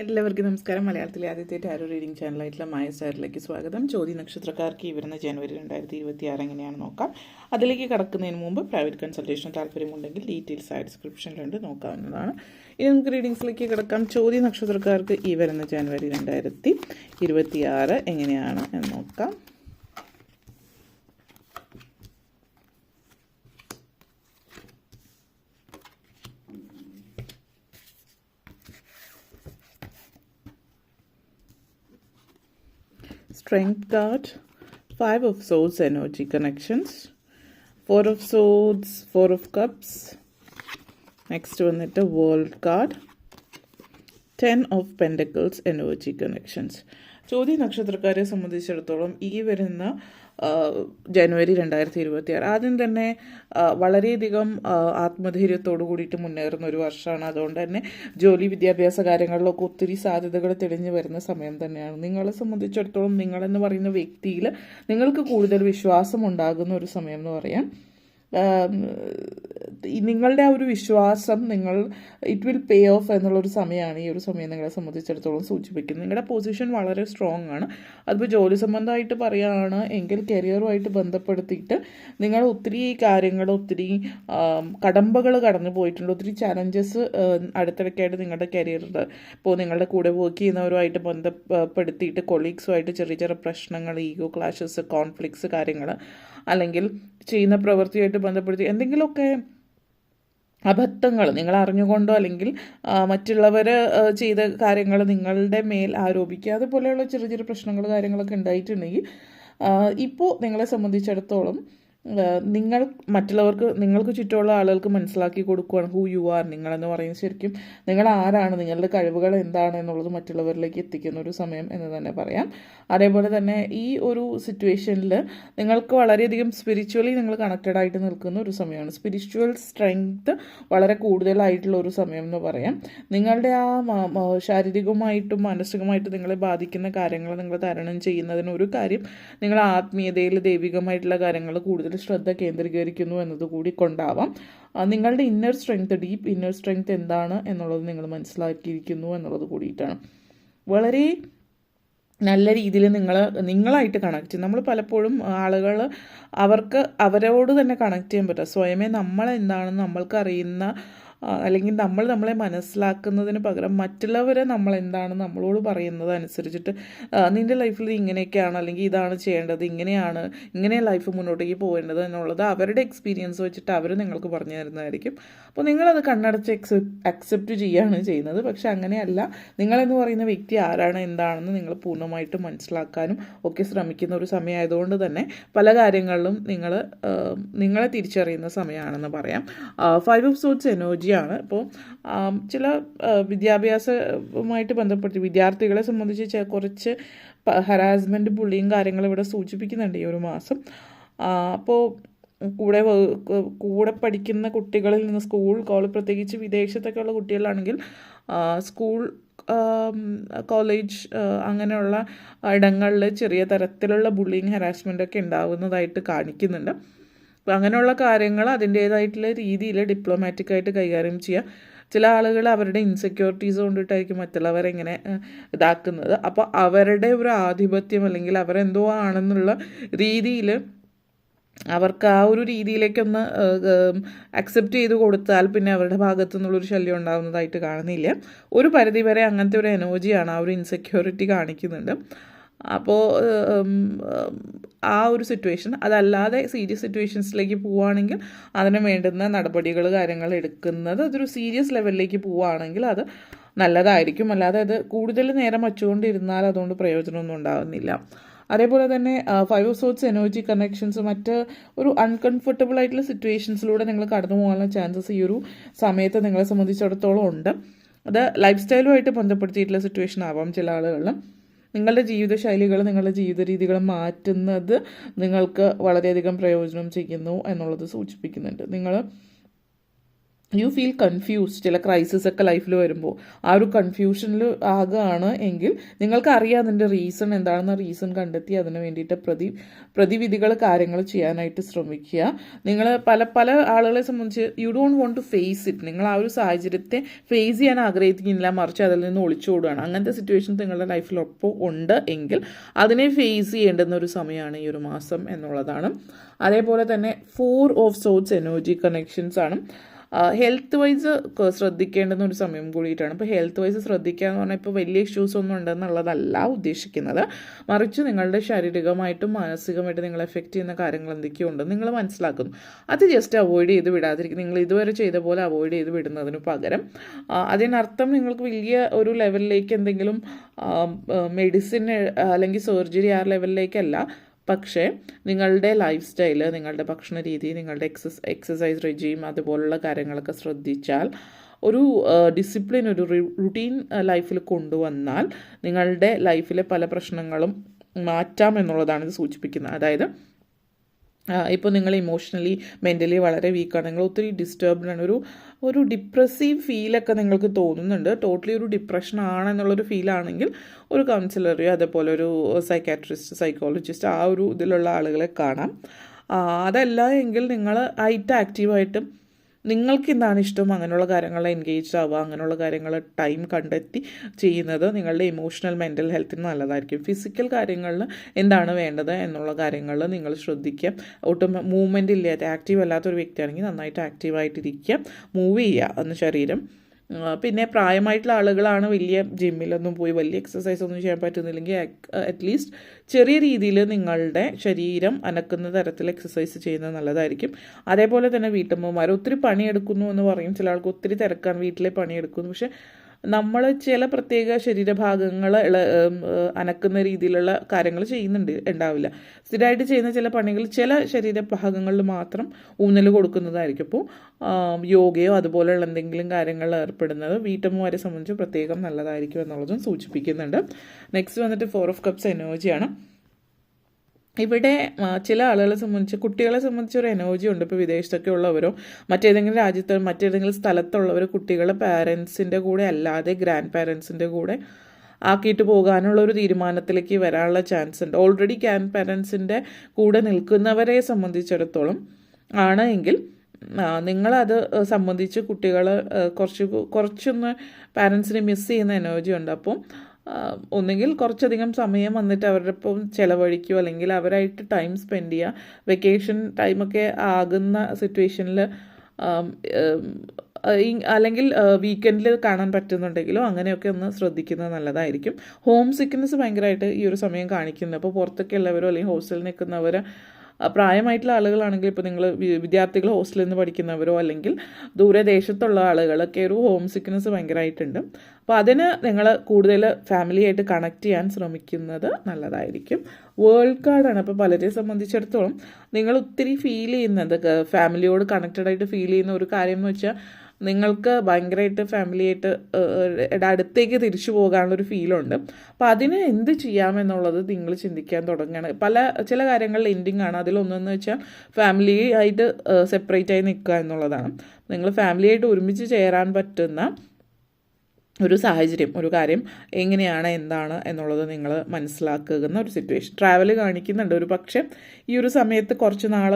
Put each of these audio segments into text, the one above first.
എല്ലാവർക്കും നമസ്കാരം. മലയാളത്തിലെ ആദ്യത്തെ ടാരോ റീഡിംഗ് ചാനലായിട്ടുള്ള മായ സ്റ്റാറിലേക്ക് സ്വാഗതം. ചോതി നക്ഷത്രക്കാർക്ക് ഈ വരുന്ന ജനുവരി 2026 എങ്ങനെയാണ് നോക്കാം. അതിലേക്ക് കടക്കുന്നതിന് മുമ്പ് പ്രൈവറ്റ് കൺസൾട്ടേഷൻ താല്പര്യമുണ്ടെങ്കിൽ ഡീറ്റെയിൽസ് ആയി ഡിസ്ക്രിപ്ഷനിലുണ്ട്, നോക്കാവുന്നതാണ്. ഇനി നമുക്ക് റീഡിങ്സിലേക്ക് കിടക്കാം. ചോതി നക്ഷത്രക്കാർക്ക് ഈ വരുന്ന ജനുവരി 2026 എങ്ങനെയാണ് എന്ന് നോക്കാം. Strength card, 5 of Swords energy connections, 4 of Swords, 4 of Cups, next വന്നിട്ട് World card, 10 of Pentacles energy connections. ചോതി നക്ഷത്രക്കാരെ സംബന്ധിച്ചിടത്തോളം ഈ വരുന്ന ജനുവരി 2026 ആദ്യം തന്നെ വളരെയധികം ആത്മധൈര്യത്തോടു കൂടിയിട്ട് മുന്നേറുന്ന ഒരു വർഷമാണ്. അതുകൊണ്ട് തന്നെ ജോലി വിദ്യാഭ്യാസ കാര്യങ്ങളിലൊക്കെ ഒത്തിരി സാധ്യതകൾ തെളിഞ്ഞു വരുന്ന സമയം തന്നെയാണ്. നിങ്ങളെ സംബന്ധിച്ചിടത്തോളം നിങ്ങളെന്ന് പറയുന്ന വ്യക്തിയിൽ നിങ്ങൾക്ക് കൂടുതൽ വിശ്വാസം ഉണ്ടാകുന്ന ഒരു സമയം എന്ന് പറയാം. നിങ്ങളുടെ ആ ഒരു വിശ്വാസം ഇറ്റ് വിൽ പേ ഓഫ് എന്നുള്ളൊരു സമയമാണ് ഈ ഒരു സമയം നിങ്ങളെ സംബന്ധിച്ചിടത്തോളം സൂചിപ്പിക്കുന്നത്. നിങ്ങളുടെ പൊസിഷൻ വളരെ സ്ട്രോങ് ആണ്. അതിപ്പോൾ ജോലി സംബന്ധമായിട്ട് പറയുകയാണ് എങ്കിൽ കരിയറുമായിട്ട് ബന്ധപ്പെടുത്തിയിട്ട് നിങ്ങൾ ഒത്തിരി കാര്യങ്ങൾ, ഒത്തിരി കടമ്പകൾ കടന്നു പോയിട്ടുണ്ട്. ഒത്തിരി ചാലഞ്ചസ് അടുത്തിടയ്ക്കായിട്ട് നിങ്ങളുടെ കരിയറിൽ ഇപ്പോൾ നിങ്ങളുടെ കൂടെ വർക്ക് ചെയ്യുന്നവരുമായിട്ട് ബന്ധപ്പെടുത്തിയിട്ട് കൊളീഗ്സുമായിട്ട് ചെറിയ ചെറിയ പ്രശ്നങ്ങൾ, ഈഗോ ക്ലാഷസ്, കോൺഫ്ലിക്ട്സ് കാര്യങ്ങൾ, അല്ലെങ്കിൽ ചെയ്യുന്ന പ്രവൃത്തിയായിട്ട് ബന്ധപ്പെടുത്തി എന്തെങ്കിലുമൊക്കെ അബദ്ധങ്ങൾ നിങ്ങൾ അറിഞ്ഞുകൊണ്ടോ അല്ലെങ്കിൽ മറ്റുള്ളവർ ചെയ്ത കാര്യങ്ങൾ നിങ്ങളുടെ മേൽ ആരോപിക്കുക, അതുപോലെയുള്ള ചെറിയ ചെറിയ പ്രശ്നങ്ങൾ കാര്യങ്ങളൊക്കെ ഉണ്ടായിട്ടുണ്ടെങ്കിൽ ഇപ്പോൾ നിങ്ങളെ സംബന്ധിച്ചിടത്തോളം നിങ്ങൾ നിങ്ങൾക്ക് ചുറ്റുമുള്ള ആളുകൾക്ക് മനസ്സിലാക്കി കൊടുക്കുകയാണ് ഹൂ യു ആർ. നിങ്ങളെന്ന് പറയുന്നത് ശരിക്കും നിങ്ങൾ ആരാണ്, നിങ്ങളുടെ കഴിവുകൾ എന്താണ് എന്നുള്ളത് മറ്റുള്ളവരിലേക്ക് എത്തിക്കുന്ന ഒരു സമയം എന്ന് തന്നെ പറയാം. അതേപോലെ തന്നെ ഈ ഒരു സിറ്റുവേഷനിൽ നിങ്ങൾക്ക് വളരെയധികം സ്പിരിച്വലി നിങ്ങൾ കണക്റ്റഡ് ആയിട്ട് നിൽക്കുന്ന ഒരു സമയമാണ്. സ്പിരിച്വൽ സ്ട്രെങ്ത് വളരെ കൂടുതലായിട്ടുള്ള ഒരു സമയം എന്ന് പറയാം. നിങ്ങളുടെ ആ ശാരീരികമായിട്ടും മാനസികമായിട്ടും നിങ്ങളെ ബാധിക്കുന്ന കാര്യങ്ങൾ നിങ്ങൾ തരണം ചെയ്യുന്നതിന് ഒരു കാര്യം നിങ്ങൾ ആത്മീയതയിൽ ദൈവികമായിട്ടുള്ള കാര്യങ്ങൾ കൂടുതൽ ശ്രദ്ധ കേന്ദ്രീകരിക്കുന്നു എന്നതുകൂടി കൊണ്ടാവാം. നിങ്ങളുടെ ഡീപ്പ് ഇന്നർ സ്ട്രെങ്ത് എന്താണ് എന്നുള്ളത് നിങ്ങൾ മനസ്സിലാക്കിയിരിക്കുന്നു എന്നുള്ളത് കൂടിയിട്ടാണ്. വളരെ നല്ല രീതിയിൽ നിങ്ങളായിട്ട് കണക്ട് ചെയ്യും. നമ്മൾ പലപ്പോഴും ആളുകൾ അവരോട് തന്നെ കണക്ട് ചെയ്യാൻ പറ്റുക. സ്വയമേ നമ്മളെന്താണെന്ന് നമ്മൾക്കറിയുന്ന അല്ലെങ്കിൽ നമ്മളെ മനസ്സിലാക്കുന്നതിന് പകരം മറ്റുള്ളവരെ നമ്മളെന്താണ് നമ്മളോട് പറയുന്നത് അനുസരിച്ചിട്ട് നിൻ്റെ ലൈഫിൽ ഇങ്ങനെയൊക്കെയാണ്, അല്ലെങ്കിൽ ഇതാണ് ചെയ്യേണ്ടത്, ഇങ്ങനെ ലൈഫ് മുന്നോട്ടേക്ക് പോകേണ്ടത് എന്നുള്ളത് അവരുടെ എക്സ്പീരിയൻസ് വെച്ചിട്ട് അവർ നിങ്ങൾക്ക് പറഞ്ഞു തരുന്നതായിരിക്കും. അപ്പോൾ നിങ്ങളത് കണ്ണടച്ച് അക്സെപ്റ്റ് ചെയ്യുകയാണ് ചെയ്യുന്നത്. പക്ഷെ അങ്ങനെയല്ല. നിങ്ങളെന്ന് പറയുന്ന വ്യക്തി ആരാണ്, എന്താണെന്ന് നിങ്ങൾ പൂർണ്ണമായിട്ടും മനസ്സിലാക്കാനും ഒക്കെ ശ്രമിക്കുന്ന ഒരു സമയമായതുകൊണ്ട് തന്നെ പല കാര്യങ്ങളിലും നിങ്ങളെ തിരിച്ചറിയുന്ന സമയമാണെന്ന് പറയാം. 5 of Swords എനർജി ആണ്. അപ്പോൾ ചില വിദ്യാഭ്യാസവുമായിട്ട് ബന്ധപ്പെട്ട് വിദ്യാർത്ഥികളെ സംബന്ധിച്ച് കുറച്ച് ഹരാസ്മെൻറ്റ്, ബുള്ളിയും കാര്യങ്ങൾ ഇവിടെ സൂചിപ്പിക്കുന്നുണ്ട് ഈ ഒരു മാസം. അപ്പോൾ കൂടെ പഠിക്കുന്ന കുട്ടികളിൽ നിന്ന് കോളേജ്, പ്രത്യേകിച്ച് വിദേശത്തൊക്കെയുള്ള കുട്ടികളാണെങ്കിൽ സ്കൂൾ, കോളേജ് അങ്ങനെയുള്ള ഇടങ്ങളിൽ ചെറിയ തരത്തിലുള്ള ബുള്ളിങ്, ഹരാസ്മെൻറ്റൊക്കെ ഉണ്ടാകുന്നതായിട്ട് കാണിക്കുന്നുണ്ട്. അപ്പോൾ അങ്ങനെയുള്ള കാര്യങ്ങൾ അതിൻ്റേതായിട്ടുള്ള രീതിയിൽ ഡിപ്ലോമാറ്റിക്കായിട്ട് കൈകാര്യം ചെയ്യുക. ചില ആളുകൾ അവരുടെ ഇൻസെക്യൂരിറ്റീസ് കൊണ്ടിട്ടായിരിക്കും മറ്റുള്ളവരെങ്ങനെ ഇതാക്കുന്നത്. അപ്പോൾ അവരുടെ ഒരു ആധിപത്യം അല്ലെങ്കിൽ അവരെന്തോ ആണെന്നുള്ള രീതിയിൽ അവർക്ക് ആ ഒരു രീതിയിലേക്കൊന്ന് അക്സെപ്റ്റ് ചെയ്ത് കൊടുത്താൽ പിന്നെ അവരുടെ ഭാഗത്തു നിന്നുള്ളൊരു ശല്യം ഉണ്ടാകുന്നതായിട്ട് കാണുന്നില്ല. ഒരു പരിധിവരെ അങ്ങനത്തെ ഒരു എനർജിയാണ്, ആ ഒരു ഇൻസെക്യൂരിറ്റി കാണിക്കുന്നുണ്ട്. അപ്പോൾ ആ ഒരു സിറ്റുവേഷൻ, അതല്ലാതെ സീരിയസ് സിറ്റുവേഷൻസിലേക്ക് പോവുകയാണെങ്കിൽ അതിന് വേണ്ടുന്ന നടപടികൾ കാര്യങ്ങൾ എടുക്കുന്നത് അതൊരു സീരിയസ് ലെവലിലേക്ക് പോവുകയാണെങ്കിൽ അത് നല്ലതായിരിക്കും. അല്ലാതെ അത് കൂടുതൽ നേരം വച്ചുകൊണ്ടിരുന്നാൽ അതുകൊണ്ട് പ്രയോജനമൊന്നും ഉണ്ടാകുന്നില്ല. അതേപോലെ തന്നെ 5 of Swords എനർജി കണക്ഷൻസ്, മറ്റ് ഒരു അൺകംഫർട്ടബിൾ ആയിട്ടുള്ള സിറ്റുവേഷൻസിലൂടെ നിങ്ങൾ കടന്നു പോകാനുള്ള ചാൻസസ് ഈ ഒരു സമയത്ത് നിങ്ങളെ സംബന്ധിച്ചിടത്തോളം ഉണ്ട്. അത് ലൈഫ് സ്റ്റൈലുമായിട്ട് ബന്ധപ്പെടുത്തിയിട്ടുള്ള സിറ്റുവേഷൻ ആവാം. ചില ആളുകളിൽ നിങ്ങളുടെ ജീവിതശൈലികൾ, നിങ്ങളുടെ ജീവിത രീതികൾ മാറ്റുന്നത് നിങ്ങൾക്ക് വളരെയധികം പ്രയോജനം ചെയ്യുന്നു എന്നുള്ളത് സൂചിപ്പിക്കുന്നുണ്ട്. നിങ്ങൾ യു ഫീൽ കൺഫ്യൂസ്ഡ്. ചില ക്രൈസിസ് ഒക്കെ ലൈഫിൽ വരുമ്പോൾ ആ ഒരു കൺഫ്യൂഷനിൽ ആകുകയാണ് എങ്കിൽ നിങ്ങൾക്ക് അറിയാം അതിൻ്റെ റീസൺ എന്താണെന്ന് റീസൺ കണ്ടെത്തി അതിന് വേണ്ടിയിട്ട് പ്രതിവിധികൾ കാര്യങ്ങൾ ചെയ്യാനായിട്ട് ശ്രമിക്കുക. നിങ്ങൾ പല ആളുകളെ സംബന്ധിച്ച് you don't want to face it. നിങ്ങൾ ആ ഒരു സാഹചര്യത്തെ ഫേസ് ചെയ്യാൻ ആഗ്രഹിക്കുന്നില്ല, മറിച്ച് അതിൽ നിന്ന് ഒളിച്ചോടുകയാണ്. അങ്ങനത്തെ സിറ്റുവേഷൻ നിങ്ങളുടെ ലൈഫിലൊപ്പം ഉണ്ട് എങ്കിൽ അതിനെ ഫേസ് ചെയ്യേണ്ടുന്ന ഒരു സമയമാണ് ഈ ഒരു മാസം എന്നുള്ളതാണ്. അതേപോലെ തന്നെ 4 ഓഫ് സോർട്സ് എനർജി കണക്ഷൻസ് ആണ്. ഹെൽത്ത് വൈസ് ശ്രദ്ധിക്കേണ്ടുന്ന ഒരു സമയം കൂടിയിട്ടാണ്. ഇപ്പോൾ ഹെൽത്ത് വൈസ് ശ്രദ്ധിക്കുക എന്ന് പറഞ്ഞാൽ ഇപ്പോൾ വലിയ ഇഷ്യൂസ് ഒന്നും ഉണ്ടെന്നുള്ളതല്ല ഉദ്ദേശിക്കുന്നത്, മറിച്ച് നിങ്ങളുടെ ശാരീരികമായിട്ടും മാനസികമായിട്ടും നിങ്ങളെ എഫക്റ്റ് ചെയ്യുന്ന കാര്യങ്ങൾ എന്തൊക്കെയോ ഉണ്ട് നിങ്ങൾ മനസ്സിലാക്കുന്നു. അത് ജസ്റ്റ് അവോയ്ഡ് ചെയ്ത് വിടാതിരിക്കും. നിങ്ങൾ ഇതുവരെ ചെയ്ത പോലെ അവോയ്ഡ് ചെയ്ത് വിടുന്നതിന് പകരം അതിനർത്ഥം നിങ്ങൾക്ക് വലിയ ഒരു ലെവലിലേക്ക് എന്തെങ്കിലും മെഡിസിൻ അല്ലെങ്കിൽ സർജറി ആ ലെവലിലേക്കല്ല, പക്ഷേ നിങ്ങളുടെ ലൈഫ് സ്റ്റൈല്, നിങ്ങളുടെ ഭക്ഷണ രീതി, നിങ്ങളുടെ എക്സസൈസ് റെജീം അതുപോലുള്ള കാര്യങ്ങളൊക്കെ ശ്രദ്ധിച്ചാൽ ഒരു ഡിസിപ്ലിൻ, ഒരു റുട്ടീൻ ലൈഫിൽ കൊണ്ടുവന്നാൽ നിങ്ങളുടെ ലൈഫിലെ പല പ്രശ്നങ്ങളും മാറ്റാം എന്നുള്ളതാണ് ഇത് സൂചിപ്പിക്കുന്നത്. അതായത് ഇപ്പോൾ നിങ്ങൾ ഇമോഷണലി മെൻ്റലി വളരെ വീക്കാണ്, നിങ്ങൾ ഒത്തിരി ഡിസ്റ്റർബ്ഡ് ആണ്, ഒരു ഡിപ്രസീവ് ഫീലൊക്കെ നിങ്ങൾക്ക് തോന്നുന്നുണ്ട്, ടോട്ടലി ഒരു ഡിപ്രഷൻ ആണെന്നുള്ളൊരു ഫീലാണെങ്കിൽ ഒരു കൗൺസിലറെയോ അതേപോലെ ഒരു സൈക്കാട്രിസ്റ്റ്, സൈക്കോളജിസ്റ്റ് ആ ഒരു ഇതിലുള്ള ആളുകളെ കാണാം. അതല്ല എങ്കിൽ നിങ്ങൾ ആക്റ്റീവായിട്ടും നിങ്ങൾക്ക് എന്താണ് ഇഷ്ടം അങ്ങനെയുള്ള കാര്യങ്ങളിൽ എൻഗേജ്ഡ് ആവുക, അങ്ങനെയുള്ള കാര്യങ്ങൾ ടൈം കണ്ടെത്തി ചെയ്യുന്നത് നിങ്ങളുടെ ഇമോഷണൽ മെൻ്റൽ ഹെൽത്തിന് നല്ലതായിരിക്കും. ഫിസിക്കൽ കാര്യങ്ങളിൽ എന്താണ് വേണ്ടത് എന്നുള്ള കാര്യങ്ങളിൽ നിങ്ങൾ ശ്രദ്ധിക്കുക. ഒട്ടും മൂവ്മെൻ്റ് ഇല്ലാത്ത ആക്റ്റീവ് അല്ലാത്തൊരു വ്യക്തിയാണെങ്കിൽ നന്നായിട്ട് ആക്റ്റീവായിട്ടിരിക്കുക, മൂവ് ചെയ്യുക എന്ന് ശരീരം. പിന്നെ പ്രായമായിട്ടുള്ള ആളുകളാണ് വലിയ ജിമ്മിലൊന്നും പോയി വലിയ എക്സസൈസ് ഒന്നും ചെയ്യാൻ പറ്റുന്നില്ലെങ്കിൽ അറ്റ്ലീസ്റ്റ് ചെറിയ രീതിയിൽ നിങ്ങളുടെ ശരീരം അനക്കുന്ന തരത്തിൽ എക്സസൈസ് ചെയ്യുന്നത് നല്ലതായിരിക്കും. അതേപോലെ തന്നെ വീട്ടമ്മമാർ ഒത്തിരി പണിയെടുക്കുന്നു എന്ന് പറയും, ചില ആൾക്ക് ഒത്തിരി തിരക്കാണ്, വീട്ടിലെ പണിയെടുക്കുന്നു, പക്ഷേ നമ്മൾ ചില പ്രത്യേക ശരീരഭാഗങ്ങൾ അനക്കുന്ന രീതിയിലുള്ള കാര്യങ്ങൾ ഉണ്ടാവില്ല. സ്ഥിരമായിട്ട് ചെയ്യുന്ന ചില പണികൾ ചില ശരീരഭാഗങ്ങളിൽ മാത്രം ഊന്നൽ കൊടുക്കുന്നതായിരിക്കും. അപ്പോൾ യോഗയോ അതുപോലെയുള്ള എന്തെങ്കിലും കാര്യങ്ങളിൽ ഏർപ്പെടുന്നത് വീട്ടമ്മമാരെ സംബന്ധിച്ച് പ്രത്യേകം നല്ലതായിരിക്കും എന്നുള്ളതും സൂചിപ്പിക്കുന്നുണ്ട്. നെക്സ്റ്റ് വന്നിട്ട് 4 ഓഫ് കപ്സ് എനർജിയാണ്. ഇവിടെ ചില ആളുകളെ സംബന്ധിച്ച്, കുട്ടികളെ സംബന്ധിച്ച് ഒരു എനർജി ഉണ്ട്. ഇപ്പോൾ വിദേശത്തൊക്കെ ഉള്ളവരോ മറ്റേതെങ്കിലും രാജ്യത്തോ മറ്റേതെങ്കിലും സ്ഥലത്തുള്ളവർ കുട്ടികളെ പാരൻസിൻ്റെ കൂടെ അല്ലാതെ ഗ്രാൻഡ് പാരൻസിൻ്റെ കൂടെ ആക്കിയിട്ട് പോകാനുള്ള ഒരു തീരുമാനത്തിലേക്ക് വരാനുള്ള ചാൻസ് ഉണ്ട്. ഓൾറെഡി ഗ്രാൻഡ് പാരൻസിൻ്റെ കൂടെ നിൽക്കുന്നവരെ സംബന്ധിച്ചിടത്തോളം ആണ് എങ്കിൽ നിങ്ങളത് സംബന്ധിച്ച് കുട്ടികൾ കുറച്ചൊന്ന് പാരൻസിനെ മിസ് ചെയ്യുന്ന എനർജി ഉണ്ട്. അപ്പം ഒന്നുകിൽ കുറച്ചധികം സമയം വന്നിട്ട് അവരുടെ ഒപ്പം ചിലവഴിക്കുക, അല്ലെങ്കിൽ അവരായിട്ട് ടൈം സ്പെൻഡ് ചെയ്യുക. വെക്കേഷൻ ടൈമൊക്കെ ആകുന്ന സിറ്റുവേഷനിൽ അല്ലെങ്കിൽ വീക്കെൻഡിൽ കാണാൻ പറ്റുന്നുണ്ടെങ്കിലോ അങ്ങനെയൊക്കെ ഒന്ന് ശ്രദ്ധിക്കുന്നത് നല്ലതായിരിക്കും. ഹോം സിക്നെസ് ഭയങ്കരമായിട്ട് ഈ ഒരു സമയം കാണിക്കുന്നത്. അപ്പോൾ പുറത്തൊക്കെ ഉള്ളവരോ അല്ലെങ്കിൽ ഹോസ്റ്റലിൽ നിൽക്കുന്നവർ പ്രായമായിട്ടുള്ള ആളുകളാണെങ്കിൽ, ഇപ്പോൾ നിങ്ങൾ വിദ്യാർത്ഥികൾ ഹോസ്റ്റലിൽ നിന്ന് പഠിക്കുന്നവരോ അല്ലെങ്കിൽ ദൂരദേശത്തുള്ള ആളുകളൊക്കെ ഒരു ഹോം സിക്നെസ് ഭയങ്കരമായിട്ടുണ്ട്. അപ്പോൾ അതിന് നിങ്ങൾ കൂടുതൽ ഫാമിലിയായിട്ട് കണക്ട് ചെയ്യാൻ ശ്രമിക്കുന്നത് നല്ലതായിരിക്കും. വേൾഡ് കാർഡാണ്. അപ്പോൾ പലരെ സംബന്ധിച്ചിടത്തോളം നിങ്ങൾ ഒത്തിരി ഫീൽ ചെയ്യുന്നത് ഫാമിലിയോട് കണക്റ്റഡ് ആയിട്ട് ഫീൽ ചെയ്യുന്ന ഒരു കാര്യം എന്ന് വെച്ചാൽ നിങ്ങൾക്ക് ഭയങ്കരമായിട്ട് ഫാമിലിയായിട്ട് അടുത്തേക്ക് തിരിച്ചു പോകാനുള്ളൊരു ഫീലുണ്ട്. അപ്പോൾ അതിന് എന്ത് ചെയ്യാമെന്നുള്ളത് നിങ്ങൾ ചിന്തിക്കാൻ തുടങ്ങുകയാണ്. ചില കാര്യങ്ങളിൽ എൻഡിങ് ആണ്. അതിലൊന്നെന്ന് വെച്ചാൽ ഫാമിലി ആയിട്ട് സെപ്പറേറ്റ് ആയി നിൽക്കുക എന്നുള്ളതാണ്. നിങ്ങൾ ഫാമിലിയായിട്ട് ഒരുമിച്ച് ചേരാൻ പറ്റുന്ന ഒരു സാഹചര്യം, ഒരു കാര്യം എങ്ങനെയാണ് എന്താണ് എന്നുള്ളത് നിങ്ങൾ മനസ്സിലാക്കുന്ന ഒരു സിറ്റുവേഷൻ ട്രാവൽ കാണിക്കുന്നുണ്ട്. ഒരു പക്ഷേ ഈ ഒരു സമയത്ത് കുറച്ച് നാൾ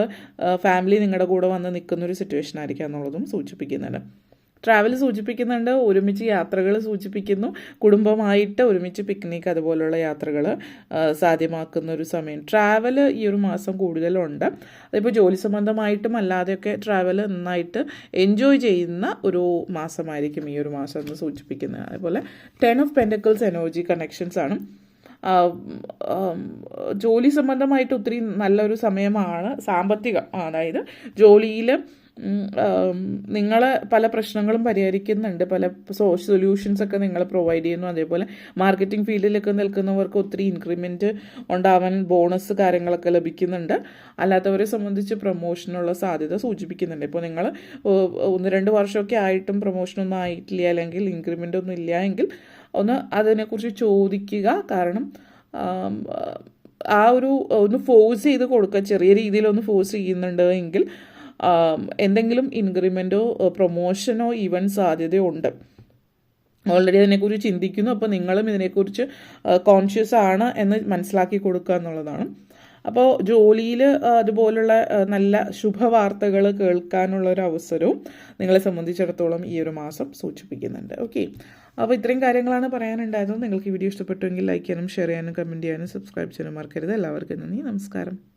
ഫാമിലി നിങ്ങളുടെ കൂടെ വന്ന് നിൽക്കുന്ന ഒരു സിറ്റുവേഷൻ ആയിരിക്കാം എന്നുള്ളതും സൂചിപ്പിക്കുന്നുണ്ട്. ട്രാവൽ സൂചിപ്പിക്കുന്നുണ്ട്, ഒരുമിച്ച് യാത്രകൾ സൂചിപ്പിക്കുന്നു, കുടുംബമായിട്ട് ഒരുമിച്ച് പിക്നിക് അതുപോലുള്ള യാത്രകൾ സാധ്യമാക്കുന്ന ഒരു സമയം. ട്രാവൽ ഈ ഒരു മാസം കൂടുതലുണ്ട്. അതിപ്പോൾ ജോലി സംബന്ധമായിട്ടും അല്ലാതെയൊക്കെ ട്രാവൽ നന്നായിട്ട് എൻജോയ് ചെയ്യുന്ന ഒരു മാസമായിരിക്കും ഈ ഒരു മാസം എന്ന് സൂചിപ്പിക്കുന്നത്. അതേപോലെ 10 ഓഫ് പെൻറ്റക്കിൾസ് എനർജി കണക്ഷൻസ് ആണ്. ജോലി സംബന്ധമായിട്ട് ഒത്തിരി നല്ലൊരു സമയമാണ്. സാമ്പത്തികം, അതായത് ജോലിയിൽ നിങ്ങൾ പല പ്രശ്നങ്ങളും പരിഹരിക്കുന്നുണ്ട്, പല സൊല്യൂഷൻസൊക്കെ നിങ്ങൾ പ്രൊവൈഡ് ചെയ്യുന്നു. അതേപോലെ മാർക്കറ്റിംഗ് ഫീൽഡിലൊക്കെ നിൽക്കുന്നവർക്ക് ഒത്തിരി ഇൻക്രിമെൻറ്റ് ഉണ്ടാവാൻ ബോണസ് കാര്യങ്ങളൊക്കെ ലഭിക്കുന്നുണ്ട്. അല്ലാത്തവരെ സംബന്ധിച്ച് പ്രൊമോഷനുള്ള സാധ്യത സൂചിപ്പിക്കുന്നുണ്ട്. ഇപ്പോൾ നിങ്ങൾ 1-2 വർഷമൊക്കെ ആയിട്ടും പ്രൊമോഷനൊന്നും ആയിട്ടില്ല അല്ലെങ്കിൽ ഇൻക്രിമെൻ്റ് ഒന്നും ഇല്ല എങ്കിൽ ഒന്ന് അതിനെക്കുറിച്ച് ചോദിക്കുക. കാരണം ഒന്ന് ഫോഴ്സ് ചെയ്ത് കൊടുക്കുക, ചെറിയ രീതിയിലൊന്ന് ഫോഴ്സ് ചെയ്യുന്നുണ്ട് എങ്കിൽ എന്തെങ്കിലും ഇൻക്രിമെൻറ്റോ പ്രൊമോഷനോ ഈവൻ സാധ്യതയോ ഉണ്ട്. ഓൾറെഡി അതിനെക്കുറിച്ച് ചിന്തിക്കുന്നു. അപ്പോൾ നിങ്ങളും ഇതിനെക്കുറിച്ച് കോൺഷ്യസ് ആണ് എന്ന് മനസ്സിലാക്കി കൊടുക്കുക എന്നുള്ളതാണ്. അപ്പോൾ ജോലിയിൽ അതുപോലുള്ള നല്ല ശുഭവാർത്തകൾ കേൾക്കാനുള്ള ഒരു അവസരവും നിങ്ങളെ സംബന്ധിച്ചിടത്തോളം ഈ ഒരു മാസം സൂചിപ്പിക്കുന്നുണ്ട്. ഓക്കെ, അപ്പോൾ ഇത്രയും കാര്യങ്ങളാണ് പറയാനുണ്ടായത്. നിങ്ങൾക്ക് ഈ വീഡിയോ ഇഷ്ടപ്പെട്ടുവെങ്കിൽ ലൈക്ക് ചെയ്യാനും ഷെയർ ചെയ്യാനും കമൻറ്റ് ചെയ്യാനും സബ്സ്ക്രൈബ് ചെയ്യാനും മറക്കരുത്. എല്ലാവർക്കും നന്ദി, നമസ്കാരം.